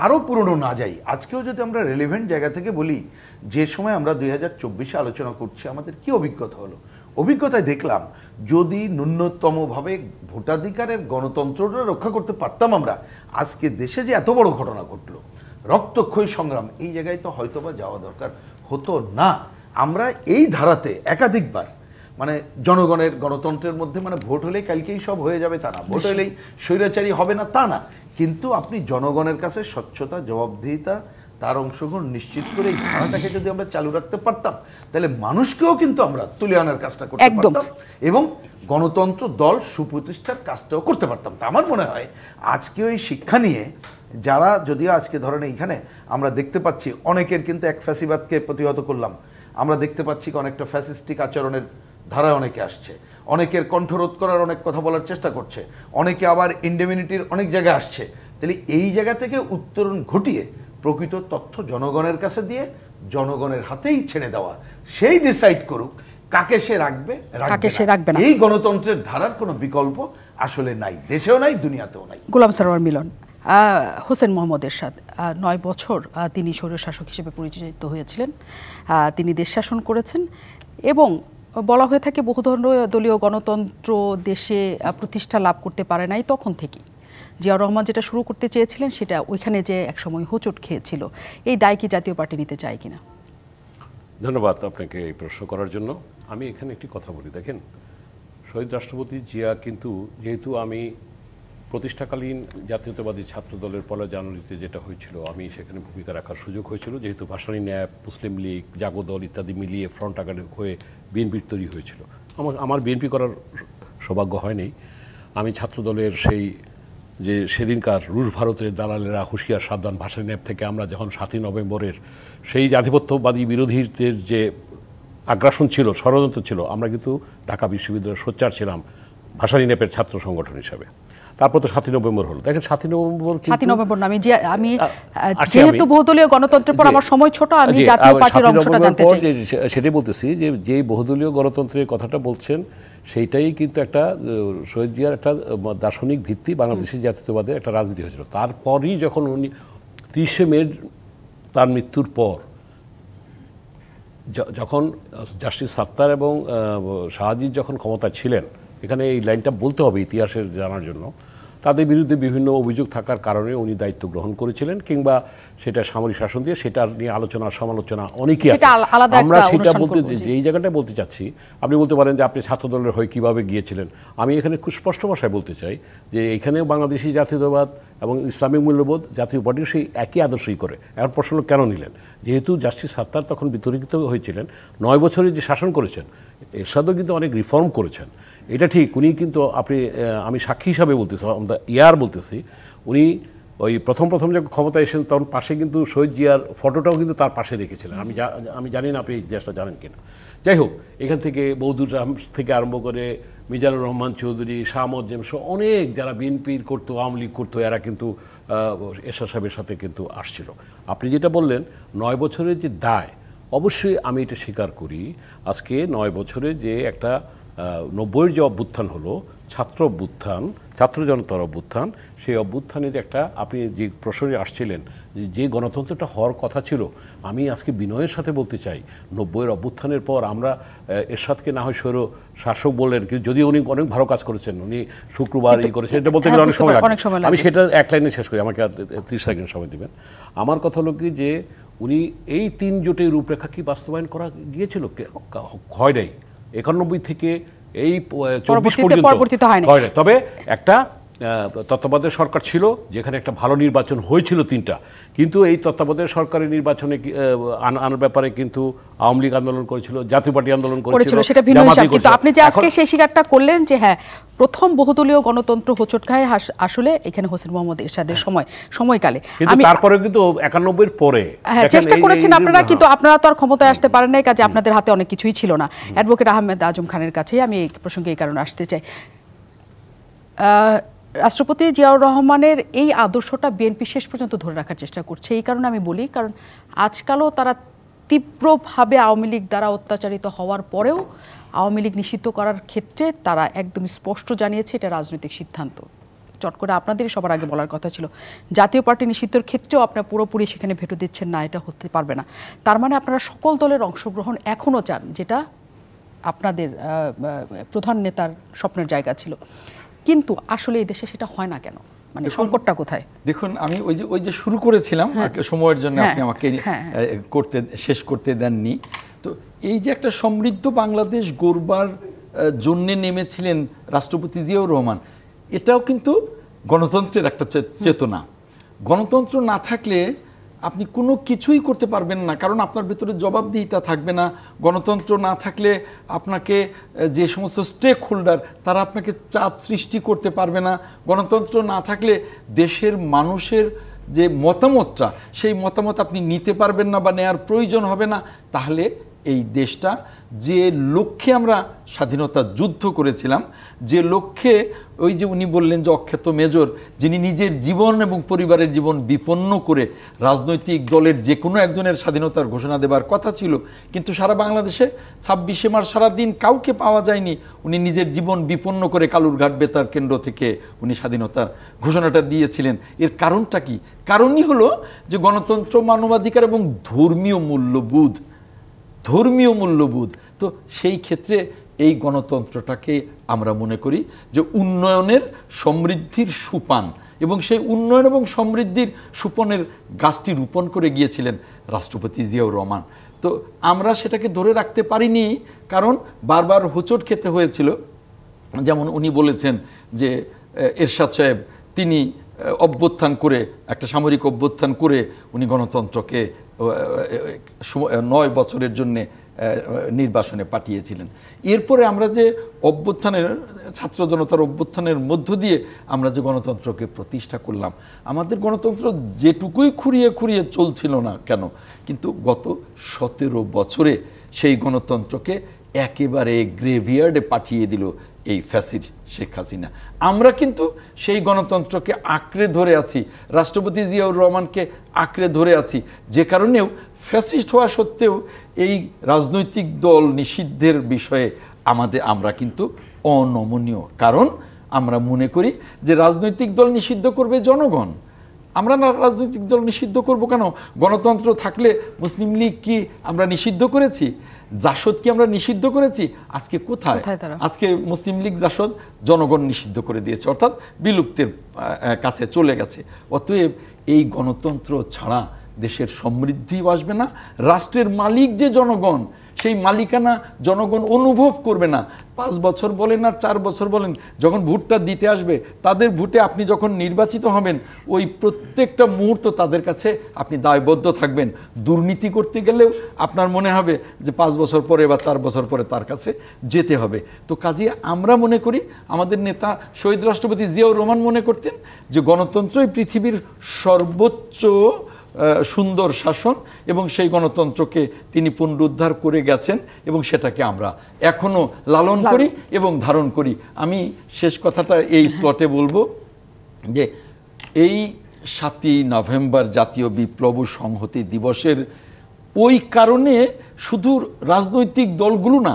আরও পুরনো না যাই, আজকেও যদি আমরা রেলিভেন্ট জায়গা থেকে বলি, যে সময় আমরা 2024-এ আলোচনা করছি আমাদের কি অভিজ্ঞতা হলো, অভিজ্ঞতায় দেখলাম যদি ন্যূনতমভাবে ভোটাধিকারের গণতন্ত্রটা রক্ষা করতে পারতাম আমরা, আজকে দেশে যে এত বড় ঘটনা ঘটলো, রক্তক্ষয়ী সংগ্রাম, এই জায়গায় তো হয়তোবা যাওয়া দরকার হতো না। আমরা এই ধারাতে একাধিকবার মানে জনগণের গণতন্ত্রের মধ্যে মানে ভোট হলেই কালকেই সব হয়ে যাবে তা না, ভোট হলেই স্বৈরাচারী হবে না তা না, কিন্তু আপনি জনগণের কাছে স্বচ্ছতা, জবাবদিহিতা, তার অংশগ্রহণ নিশ্চিত করে এই ধারাটাকে যদি আমরা চালু রাখতে পারতাম, তাহলে মানুষকেও কিন্তু আমরা তুলে আনার কাজটা করতে পারতাম এবং গণতন্ত্র দল সুপ্রতিষ্ঠার কাজটাও করতে পারতাম। তা আমার মনে হয় আজকে ওই শিক্ষা নিয়ে যারা, যদিও আজকে ধরেন এইখানে আমরা দেখতে পাচ্ছি অনেকের কিন্তু এক ফ্যাসিবাদকে প্রতিহত করলাম, আমরা দেখতে পাচ্ছি অনেকটা ফ্যাসিস্টিক আচরণের ধারায় অনেকে আসছে, অনেকের কণ্ঠরোধ করার অনেক কথা বলার চেষ্টা করছে, অনেকে আবার ইন্ডেমিনিটির অনেক জায়গায় আসছে। তাহলে এই জায়গা থেকে উত্তরণ ঘটিয়ে প্রকৃত তথ্য জনগণের কাছে দিয়ে জনগণের হাতেই ছেড়ে দেওয়া, সেই ডিসাইড করুক কাকে সে রাখবে, রাখবে না। এই গণতন্ত্রের ধারার কোনো বিকল্প আসলে নাই, দেশেও নাই, দুনিয়াতেও নাই। গোলাম সারওয়ার মিলন, হোসেন মোহাম্মদ এরশাদ 9 বছর তিনি স্বৈরশাসক হিসেবে পরিচিত হয়েছিলেন, তিনি দেশ শাসন করেছেন এবং বলা হয়ে থাকে বহুদলীয় গণতন্ত্র দেশে প্রতিষ্ঠা লাভ করতে পারে নাই তখন থেকেই। জিয়াউর রহমান যেটা শুরু করতে চেয়েছিলেন সেটা ওইখানে যে একসময় হোঁচট খেয়েছিল, এই দায় কি জাতীয় পার্টি নিতে চায় কিনা? ধন্যবাদ আপনাকে এই প্রশ্ন করার জন্য। আমি এখানে একটি কথা বলি, দেখেন শহীদ রাষ্ট্রপতি জিয়া কিন্তু, যেহেতু আমি প্রতিষ্ঠাকালীন জাতীয়তাবাদী ছাত্র দলের 1 জানুয়ারিতে যেটা হয়েছিল, আমি সেখানে ভূমিকা রাখার সুযোগ হয়েছিল, যেহেতু ভাসানী ন্যাপ, মুসলিম লীগ, জাগো দল ইত্যাদি মিলিয়ে ফ্রন্ট আকারে হয়ে বিএনপির তৈরি হয়েছিল। আমার বিএনপি করার সৌভাগ্য হয়নি। আমি ছাত্র দলের সেই যে সেদিনকার রুশ ভারতের দালালেরা হুঁশিয়ার সাবধান ভাসানী ন্যাপ থেকে আমরা যখন 7ই নভেম্বরের সেই জাতিপত্যবাদী বিরোধীদের যে আগ্রাসন ছিল, ষড়যন্ত্র ছিল, আমরা কিন্তু ঢাকা বিশ্ববিদ্যালয়ে সোচ্চার ছিলাম ভাসানী ন্যাপের ছাত্র সংগঠন হিসাবে। তারপর তো 7ই নভেম্বর হলো। দেখেন 7ই নভেম্বর না, আমি যেহেতু বহুদলীয় গণতন্ত্রের পর আমার সময় ছোট, আমি জাতীয় পার্টির অংশটা জানতে চাই। সেটাই বলতেছি যে যেই বহুদলীয় গণতন্ত্রের কথাটা বলছেন সেইটাই কিন্তু একটা শহীদ জিয়ার একটা দার্শনিক ভিত্তি, বাংলাদেশি জাতীয়তাবাদের একটা রাজনীতি হয়েছিল। তারপরই যখন উনি 30শে মে তার মৃত্যুর পর যখন জাস্টিস সাত্তার এবং শাহজিৎ যখন ক্ষমতায় ছিলেন, এখানে এই লাইনটা বলতে হবে ইতিহাসের জানার জন্য, তাদের বিরুদ্ধে বিভিন্ন অভিযোগ থাকার কারণে উনি দায়িত্ব গ্রহণ করেছিলেন, কিংবা সেটা সামরিক শাসন দিয়ে সেটা নিয়ে আলোচনা সমালোচনা অনেকই আছে। আমরা সেটা বলতে, যে এই জায়গাটা বলতে চাচ্ছি, আপনি বলতে পারেন যে আপনি ছাত্রদলের হয়ে কীভাবে গিয়েছিলেন। আমি এখানে খুব স্পষ্ট ভাষায় বলতে চাই যে এখানেও বাংলাদেশি জাতীয়তাবাদ এবং ইসলামিক মূল্যবোধ জাতীয় পার্টির সেই একই আদর্শই করে। এখন প্রশ্ন হলো কেন নিলেন? যেহেতু জাস্টিস সাত্তার তখন বিতর্কিত হয়েছিলেন, 9 বছরে যে শাসন করেছেন, এরশাদও কিন্তু অনেক রিফর্ম করেছেন, এটা ঠিক। উনি কিন্তু আমি সাক্ষী হিসাবে বলতেছি, অন দ্য ইয়ার বলতেছি, উনি ওই প্রথম যখন ক্ষমতায় এসেছেন তখন পাশে কিন্তু শহীদ জিয়ার ফটোটাও কিন্তু তার পাশে রেখেছিলেন। আমি জানি না আপনি এই ইতিহাসটা জানেন কিনা। যাই হোক, এখান থেকে বৌদুর থেকে আরম্ভ করে মিজানুর রহমান চৌধুরী, শাহ মোয়াজ্জেম সহ অনেক যারা বিএনপির করতো, আওয়ামী লীগ করতো, এরা কিন্তু এরশাদ সাহেবের সাথে কিন্তু আসছিল। আপনি যেটা বললেন 9 বছরের যে দায়, অবশ্যই আমি এটা স্বীকার করি। আজকে 9 বছরে যে একটা 90-এর যে অভ্যুত্থান হলো, ছাত্র অভ্যুত্থান, ছাত্র জনতার অভ্যুত্থান, সেই অভ্যুত্থানে যে একটা, আপনি যে প্রশ্নে আসছিলেন যে গণতন্ত্রটা হওয়ার কথা ছিল, আমি আজকে বিনয়ের সাথে বলতে চাই 90-এর অভ্যুত্থানের পর আমরা এরশাদকে না হয় স্বৈর শাসক বললেন, কিন্তু যদিও উনি অনেক ভালো কাজ করেছেন, উনি শুক্রবার করেছেন, এটা বলতে গেলে অনেক সময় লাগে। আমি সেটা এক লাইনে শেষ করি, আমাকে আর 30 সেকেন্ড সময় দেবেন। আমার কথা হলো কি যে উনি এই 3 জোটের রূপরেখা কি বাস্তবায়ন করা গিয়েছিল? হয় নাই। 91 থেকে এই 24 পর্যন্ত হয় না। তবে একটা তত্ত্বাবধায়ক সরকার ছিল যেখানে একটা ভালো নির্বাচন হয়েছিল 3টা, কিন্তু এই তত্ত্বাবধায়ক সরকারের নির্বাচনে আনার ব্যাপারে কিন্তু আওয়ামী লীগ আন্দোলন করেছিল, জাতীয় পার্টি আন্দোলন করেছিল, সেটা ভিন্ন হিসাব। কিন্তু আপনি যে আজকে সেই স্বীকারটা করলেন যে হ্যাঁ, প্রথম বহুদলীয় গণতন্ত্র হোঁচট খায় আসলে এখানে হোসেন মোহাম্মদ এরশাদের সময়কালে। কিন্তু তারপরে কিন্তু 91-এর পরে চেষ্টা করেছেন আপনারা, কিন্তু আপনারা তো আর ক্ষমতায় আসতে পারেন নাই, কাজে আপনাদের হাতে অনেক কিছুই ছিল না। অ্যাডভোকেট আহমেদ আজম খানের কাছেই আমি এই প্রসঙ্গে এই কারণে আসতে চাই। রাষ্ট্রপতি জিয়াউর রহমানের এই আদর্শটা বিএনপি শেষ পর্যন্ত ধরে রাখার চেষ্টা করছে। এই কারণে আমি বলি, কারণ আজকালও তারা তীব্রভাবে আওয়ামী লীগ দ্বারা অত্যাচারিত হওয়ার পরেও আওয়ামী লীগ নিষিদ্ধ করার ক্ষেত্রে তারা একদমই স্পষ্ট জানিয়েছে এটা রাজনৈতিক সিদ্ধান্ত। চট করে আপনাদেরই সবার আগে বলার কথা ছিল। জাতীয় পার্টি নিষিদ্ধের ক্ষেত্রেও আপনারা পুরোপুরি সেখানে ভেটো দিচ্ছেন না, এটা হতে পারবে না। তার মানে আপনারা সকল দলের অংশগ্রহণ এখনও চান, যেটা আপনাদের প্রধান নেতার স্বপ্নের জায়গা ছিল। কিন্তু আসলে এই দেশে সেটা হয় না কেন? মানে সংকটটা কোথায়? দেখুন, আমি ওই যে শুরু করেছিলাম, সময়ের জন্য আপনি আমাকে শেষ করতে দেননি। তো এই যে একটা সমৃদ্ধ বাংলাদেশ গড়বার জন্য নেমেছিলেন রাষ্ট্রপতি জিয়াউর রহমান, এটাও কিন্তু গণতন্ত্রের একটা চেতনা। গণতন্ত্র না থাকলে আপনি কোনো কিছুই করতে পারবেন না, কারণ আপনার ভেতরে জবাবদিহিতা থাকবে না। গণতন্ত্র না থাকলে আপনাকে যে সমস্ত স্টেক হোল্ডার তারা আপনাকে চাপ সৃষ্টি করতে পারবে না। গণতন্ত্র না থাকলে দেশের মানুষের যে মতামতটা, সেই মতামত আপনি নিতে পারবেন না বা নেওয়ার প্রয়োজন হবে না। তাহলে এই দেশটা যে লক্ষ্যে আমরা স্বাধীনতা যুদ্ধ করেছিলাম, যে লক্ষ্যে ওই যে উনি বললেন যে অখ্যাত মেজর, যিনি নিজের জীবন এবং পরিবারের জীবন বিপন্ন করে রাজনৈতিক দলের যে কোনো একজনের স্বাধীনতার ঘোষণা দেবার কথা ছিল, কিন্তু সারা বাংলাদেশে 26শে মার্চ সারাদিন কাউকে পাওয়া যায়নি। উনি নিজের জীবন বিপন্ন করে কালুরঘাট বেতার কেন্দ্র থেকে উনি স্বাধীনতার ঘোষণাটা দিয়েছিলেন। এর কারণটা কি? কারণই হলো যে গণতন্ত্র, মানবাধিকার এবং ধর্মীয় মূল্যবোধ। তো সেই ক্ষেত্রে এই গণতন্ত্রটাকে আমরা মনে করি যে উন্নয়নের, সমৃদ্ধির সুপান, এবং সেই উন্নয়ন এবং সমৃদ্ধির সুপনের গাছটি রোপণ করে গিয়েছিলেন রাষ্ট্রপতি জিয়াউর রহমান। তো আমরা সেটাকে ধরে রাখতে পারিনি, কারণ বারবার হোঁচট খেতে হয়েছিল। যেমন উনি বলেছেন যে এরশাদ সাহেব তিনি অভ্যুত্থান করে, একটা সামরিক অভ্যুত্থান করে উনি গণতন্ত্রকে 9 বছরের জন্যে নির্বাসনে পাঠিয়েছিলেন। এরপরে আমরা যে অভ্যুত্থানের, ছাত্র জনতার অভ্যুত্থানের মধ্য দিয়ে আমরা যে গণতন্ত্রকে প্রতিষ্ঠা করলাম, আমাদের গণতন্ত্র যেটুকুই খুঁড়িয়ে চলছিল না কেন, কিন্তু গত 17 বছরে সেই গণতন্ত্রকে একেবারে গ্রেভিয়ার্ডে পাঠিয়ে দিল এই ফ্যাসিস্ট শেখ হাসিনা। আমরা কিন্তু সেই গণতন্ত্রকে আঁকড়ে ধরে আছি, রাষ্ট্রপতি জিয়াউর রহমানকে আঁকড়ে ধরে আছি, যে কারণেও ফ্যাসিস্ট হওয়া সত্ত্বেও এই রাজনৈতিক দল নিষিদ্ধের বিষয়ে আমরা কিন্তু অনমনীয়। কারণ আমরা মনে করি যে রাজনৈতিক দল নিষিদ্ধ করবে জনগণ। আমরা না রাজনৈতিক দল নিষিদ্ধ করব কেন? গণতন্ত্র থাকলে মুসলিম লীগ কি আমরা নিষিদ্ধ করেছি? জাসদ কি আমরা নিষিদ্ধ করেছি? আজকে কোথায়? আজকে মুসলিম লীগ জাসদ জনগণ নিষিদ্ধ করে দিয়েছে, অর্থাৎ বিলুপ্তির কাছে চলে গেছে। অতএব এই গণতন্ত্র ছাড়া দেশের সমৃদ্ধিও আসবে না। রাষ্ট্রের মালিক যে জনগণ, সেই মালিকানা জনগণ অনুভব করবে না। 5 বছর বলেন আর 4 বছর বলেন, যখন ভোটটা দিতে আসবে তাদের ভোটে আপনি যখন নির্বাচিত হবেন, ওই প্রত্যেকটা মুহূর্ত তাদের কাছে আপনি দায়বদ্ধ থাকবেন। দুর্নীতি করতে গেলেও আপনার মনে হবে যে 5 বছর পরে বা 4 বছর পরে তার কাছে যেতে হবে। তো কাজে আমরা মনে করি, আমাদের নেতা শহীদ রাষ্ট্রপতি জিয়াউর রহমান মনে করতেন যে গণতন্ত্রই পৃথিবীর সর্বোচ্চ সুন্দর শাসন, এবং সেই গণতন্ত্রকে তিনি পুনরুদ্ধার করে গেছেন এবং সেটাকে আমরা এখনো লালন করি এবং ধারণ করি। আমি শেষ কথাটা এই স্লটে বলবো যে এই 7ই নভেম্বর জাতীয় বিপ্লব ও সংহতি দিবসের ওই কারণে শুধু রাজনৈতিক দলগুলো না,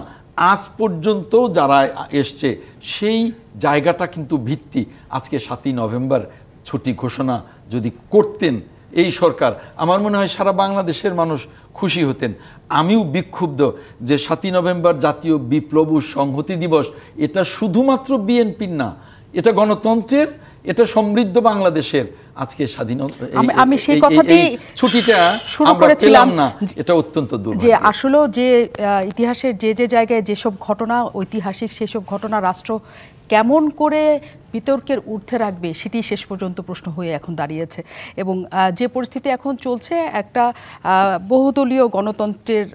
আজ পর্যন্ত যারা এসছে সেই জায়গাটা কিন্তু ভিত্তি। আজকে 7ই নভেম্বর ছুটি ঘোষণা যদি করতেন এই সরকার, আমার মনে হয় সারা বাংলাদেশের মানুষ খুশি হতেন। আমিও বিক্ষুব্ধ যে 7ই নভেম্বর জাতীয় বিপ্লব ও সংহতি দিবস এটা শুধুমাত্র বিএনপির না, এটা গণতন্ত্রের, এটা সমৃদ্ধ বাংলাদেশের। আজকে আমি সেই কথাটি ছুটিটা শুরু আমরা করেছিলাম না, এটা অত্যন্ত দুর্ভাগ্য। যে আসলে যে ইতিহাসের যে জায়গায় যেসব ঘটনা ঐতিহাসিক, সেসব ঘটনা রাষ্ট্র কেমন করে বিতর্কের ঊর্ধ্বে রাখবে সেটি শেষ পর্যন্ত প্রশ্ন হয়ে এখন দাঁড়িয়েছে। এবং যে পরিস্থিতি এখন চলছে, একটা বহুদলীয় গণতন্ত্রের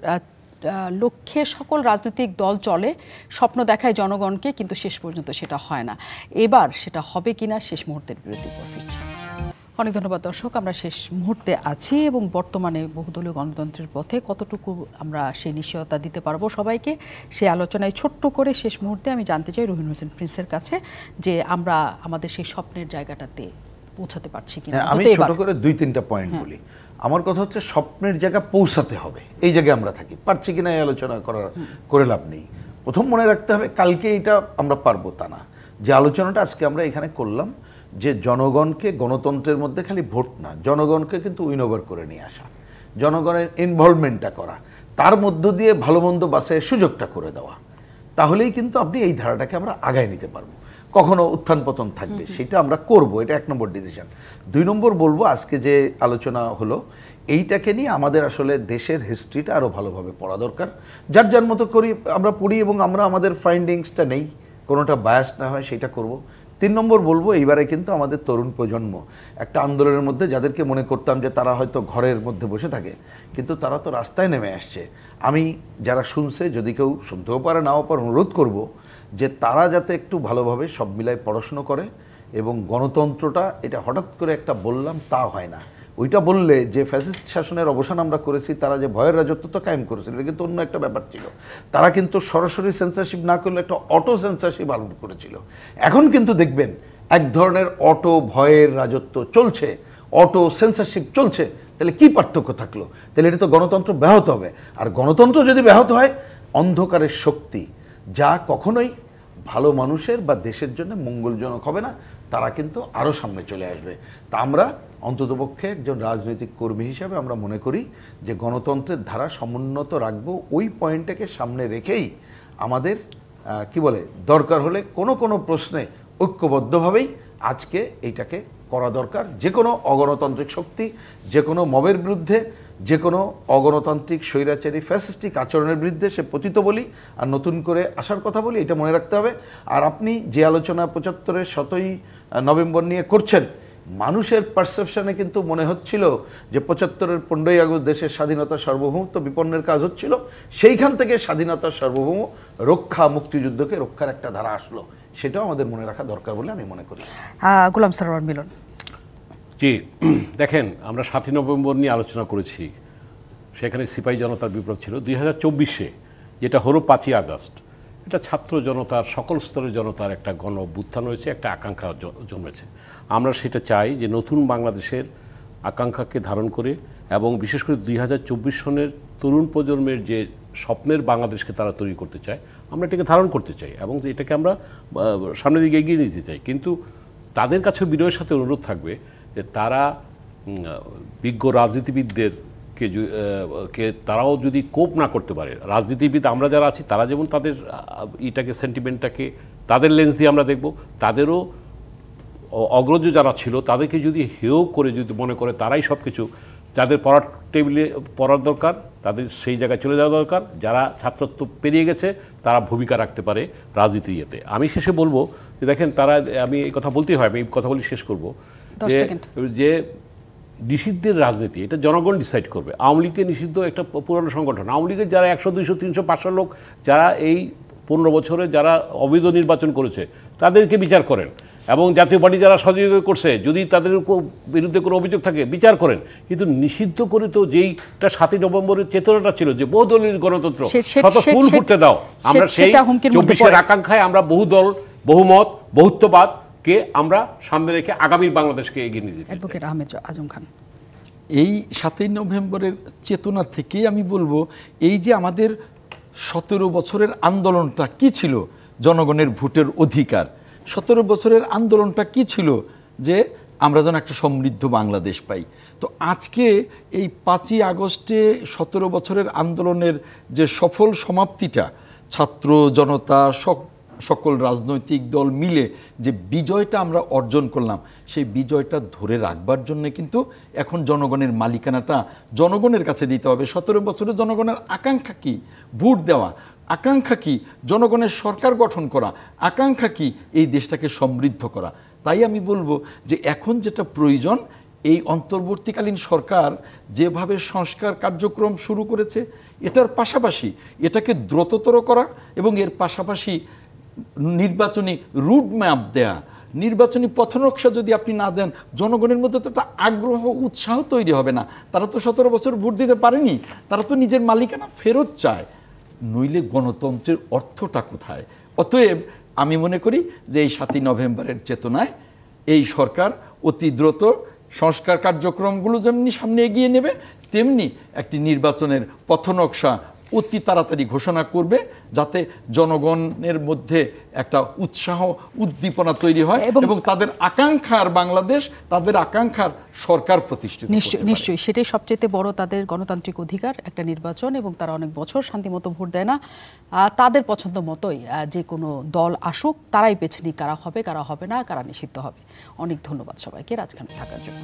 লক্ষ্যে সকল রাজনৈতিক দল চলে, স্বপ্ন দেখায় জনগণকে, কিন্তু শেষ পর্যন্ত সেটা হয় না। এবার সেটা হবে কিনা শেষ মুহূর্তের বিরতির পর ফিরছি। অনেক ধন্যবাদ দর্শক, আমরা শেষ মুহূর্তে আছি এবং বর্তমানে বহুদলীয় গণতন্ত্রের পথে কতটুকু আমরা সেই নিশ্চয়তা দিতে পারবো সবাইকে, সেই আলোচনায় ছোট্ট করে শেষ মুহূর্তে আমি জানতে চাই রহিন হোসেন প্রিন্সের কাছে যে আমরা আমাদের সেই স্বপ্নের জায়গাটাতে পৌঁছাতে পারছি কিনা। আমি ছোট করে 2-3টা পয়েন্ট বলি। আমার কথা হচ্ছে স্বপ্নের জায়গা পৌঁছাতে হবে, এই জায়গায় আমরা থাকি, পারছি কিনা এই আলোচনা করে লাভ নেই। প্রথম মনে রাখতে হবে কালকে এটা আমরা পারবো তা না। যে আলোচনাটা আজকে আমরা এখানে করলাম, যে জনগণকে গণতন্ত্রের মধ্যে খালি ভোট না, জনগণকে কিন্তু উইন ওভার করে নিয়ে আসা, জনগণের ইনভলভমেন্টটা করা, তার মধ্য দিয়ে ভালো মন্দ বাছাইয়ের সুযোগটা করে দেওয়া, তাহলেই কিন্তু আপনি এই ধারাটাকে আমরা আগায় নিতে পারবো। কখনো উত্থান পতন থাকবে, সেটা আমরা করব, এটা 1 নম্বর ডিসিশন। 2 নম্বর বলবো, আজকে যে আলোচনা হলো এইটাকে নিয়ে আমাদের আসলে দেশের হিস্ট্রিটা আরও ভালোভাবে পড়া দরকার। যার যার মতো করি আমরা পড়ি এবং আমরা আমাদের ফাইন্ডিংসটা নেই, কোনোটা বায়াস না হয় সেটা করব। 3 নম্বর বলবো, এইবারে কিন্তু আমাদের তরুণ প্রজন্ম একটা আন্দোলনের মধ্যে, যাদেরকে মনে করতাম যে তারা হয়তো ঘরের মধ্যে বসে থাকে, কিন্তু তারা তো রাস্তায় নেমে আসছে। আমি যারা শুনছে, যদি কেউ শুনতেও পারে নাও পারে, অনুরোধ করব যে তারা যাতে একটু ভালোভাবে সব মিলায় পড়াশুনো করে, এবং গণতন্ত্রটা এটা হঠাৎ করে একটা বললাম তা হয় না। ওইটা বললে যে ফ্যাসিস্ট শাসনের অবসান আমরা করেছি, তারা যে ভয়ের রাজত্ব তো কায়েম করেছিল, এটা কিন্তু অন্য একটা ব্যাপার ছিল। তারা কিন্তু সরাসরি সেন্সরশিপ না করলে একটা অটো সেন্সরশিপ আরম্ভ করেছিল। এখন কিন্তু দেখবেন এক ধরনের অটো ভয়ের রাজত্ব চলছে, অটো সেন্সরশিপ চলছে। তাহলে কি পার্থক্য থাকলো? তাহলে এটা তো গণতন্ত্র ব্যাহত হবে। আর গণতন্ত্র যদি ব্যাহত হয়, অন্ধকারের শক্তি, যা কখনোই ভালো মানুষের বা দেশের জন্য মঙ্গলজনক হবে না, তারা কিন্তু আরও সামনে চলে আসবে। তা আমরা অন্ততপক্ষে একজন রাজনৈতিক কর্মী হিসাবে আমরা মনে করি যে গণতন্ত্রের ধারা সমুন্নত রাখবো, ওই পয়েন্টটাকে সামনে রেখেই আমাদের কি বলে দরকার হলে কোনো প্রশ্নে ঐক্যবদ্ধভাবেই আজকে এইটাকে করা দরকার। যে কোনো অগণতান্ত্রিক শক্তি, যে কোনো মবের বিরুদ্ধে, যে কোনো অগণতান্ত্রিক স্বৈরাচারী ফ্যাসিস্টিক আচরণের বিরুদ্ধে সে পতিত বলি আর নতুন করে আসার কথা বলি, এটা মনে রাখতে হবে। আর আপনি যে আলোচনা 75-এর 7ই নভেম্বর নিয়ে করছেন, মানুষের পারসেপশনে কিন্তু মনে হচ্ছিল যে 75-এর 15ই আগস্ট দেশের স্বাধীনতা সার্বভৌমত্ব বিপন্নের কাজ হচ্ছিল, সেইখান থেকে স্বাধীনতার সার্বভৌম রক্ষা, মুক্তিযুদ্ধকে রক্ষার একটা ধারা আসলো, সেটাও আমাদের মনে রাখা দরকার বলে আমি মনে করি। গোলাম সরোয়ার মিলন। জি, দেখেন, আমরা 7ই নভেম্বর নিয়ে আলোচনা করেছি, সেখানে সিপাহী জনতার বিপ্লব ছিল। 2024-এ যেটা হলো 5ই আগস্ট, এটা ছাত্র জনতার, সকল স্তরের জনতার একটা গণ অভ্যুত্থান হয়েছে, একটা আকাঙ্ক্ষা জন্মেছে। আমরা সেটা চাই যে নতুন বাংলাদেশের আকাঙ্ক্ষাকে ধারণ করে, এবং বিশেষ করে 2024 সনের তরুণ প্রজন্মের যে স্বপ্নের বাংলাদেশকে তারা তৈরি করতে চায়, আমরা এটাকে ধারণ করতে চাই এবং এটাকে আমরা সামনের দিকে এগিয়ে নিতে চাই। কিন্তু তাদের কাছে বিনয়ের সাথে অনুরোধ থাকবে যে তারা বিজ্ঞ রাজনীতিবিদদেরকে তারাও যদি কোপ না করতে পারে, রাজনীতিবিদ আমরা যারা আছি তারা যেমন তাদের এটাকে সেন্টিমেন্টটাকে তাদের লেন্স দিয়ে আমরা দেখব, তাদেরও অগ্রজ যারা ছিল তাদেরকে যদি হেয় করে যদি মনে করে তারাই সব কিছু, যাদের পড়ার টেবিলে পড়ার দরকার তাদের সেই জায়গায় চলে যাওয়া দরকার, যারা ছাত্রত্ব পেরিয়ে গেছে তারা ভূমিকা রাখতে পারে রাজনীতি ইয়েতে। আমি শেষে বলবো যে দেখেন তারা, আমি এই কথা বলতেই হয়, আমি এই কথা বলি শেষ করবো, যে নিষিদ্ধের রাজনীতি এটা জনগণ ডিসাইড করবে। আওয়ামী লীগকে নিষিদ্ধ একটা পুরনো সংগঠন, আওয়ামী লীগের যারা 100, 200, 300, 500 লোক যারা এই 15 বছরে যারা অবৈধ নির্বাচন করেছে তাদেরকে বিচার করেন, এবং জাতীয় পার্টি যারা সহযোগিতা করছে যদি তাদের বিরুদ্ধে কোনো অভিযোগ থাকে বিচার করেন। কিন্তু নিষিদ্ধ করে তো যেইটা 7ই নভেম্বরের চেতনাটা ছিল যে বহুদলীয় গণতন্ত্র, শত ফুল ফুটতে দাও, আমরা সেই 24-এর আকাঙ্ক্ষায় আমরা বহুদল, বহুমত, বহুত্ববাদকে আমরা সামনে রেখে আগামীর বাংলাদেশকে এগিয়ে নিয়ে যেতে। অ্যাডভোকেট আহমেদ আজম খান, এই 7ই নভেম্বরের চেতনা থেকেই আমি বলবো, এই যে আমাদের 17 বছরের আন্দোলনটা কি ছিল, জনগণের ভোটের অধিকার। 17 বছরের আন্দোলনটা কি ছিল, যে আমরা যেন একটা সমৃদ্ধ বাংলাদেশ পাই। তো আজকে এই 5ই আগস্টে 17 বছরের আন্দোলনের যে সফল সমাপ্তিটা, ছাত্র জনতা সকল রাজনৈতিক দল মিলে যে বিজয়টা আমরা অর্জন করলাম, সেই বিজয়টা ধরে রাখবার জন্য কিন্তু এখন জনগণের মালিকানাটা জনগণের কাছে দিতে হবে। 17 বছরে জনগণের আকাঙ্ক্ষা কি? ভোট দেওয়া। আকাঙ্ক্ষা কি? জনগণের সরকার গঠন করা। আকাঙ্ক্ষা কি? এই দেশটাকে সমৃদ্ধ করা। তাই আমি বলবো যে এখন যেটা প্রয়োজন, এই অন্তর্বর্তীকালীন সরকার যেভাবে সংস্কার কার্যক্রম শুরু করেছে, এটার পাশাপাশি এটাকে দ্রুততর করা, এবং এর পাশাপাশি নির্বাচনী রুট ম্যাপ দেয়া, নির্বাচনী পথনকশা যদি আপনি না দেন, জনগণের মধ্যে তো একটা আগ্রহ, উৎসাহ তৈরি হবে না। তারা তো 17 বছর ভোট দিতে পারেনি, তারা তো নিজের মালিকানা ফেরত চায়। নইলে গণতন্ত্রের অর্থটা কোথায়? অতএব আমি মনে করি যে এই 7ই নভেম্বরের চেতনায় এই সরকার অতি দ্রুত সংস্কার কার্যক্রমগুলো যেমনি সামনে এগিয়ে নেবে, তেমনি একটি নির্বাচনের পথনকশা অতি তাড়াতাড়ি ঘোষণা করবে, যাতে জনগণের মধ্যে একটা উৎসাহ, উদ্দীপনা তৈরি হয় এবং তাদের আকাঙ্ক্ষার বাংলাদেশ, তাদের আকাঙ্ক্ষার সরকার প্রতিষ্ঠিত। নিশ্চয়ই সেটাই সবচেয়ে বড় তাদের গণতান্ত্রিক অধিকার, একটা নির্বাচন, এবং তারা অনেক বছর শান্তিমতো ভোট দেয় না। তাদের পছন্দ মতোই যে কোনো দল আসুক, তারাই বেছে নিক কারা হবে, কারা হবে না, কারা নিষিদ্ধ হবে। অনেক ধন্যবাদ সবাইকে রাজধানী থাকার জন্য।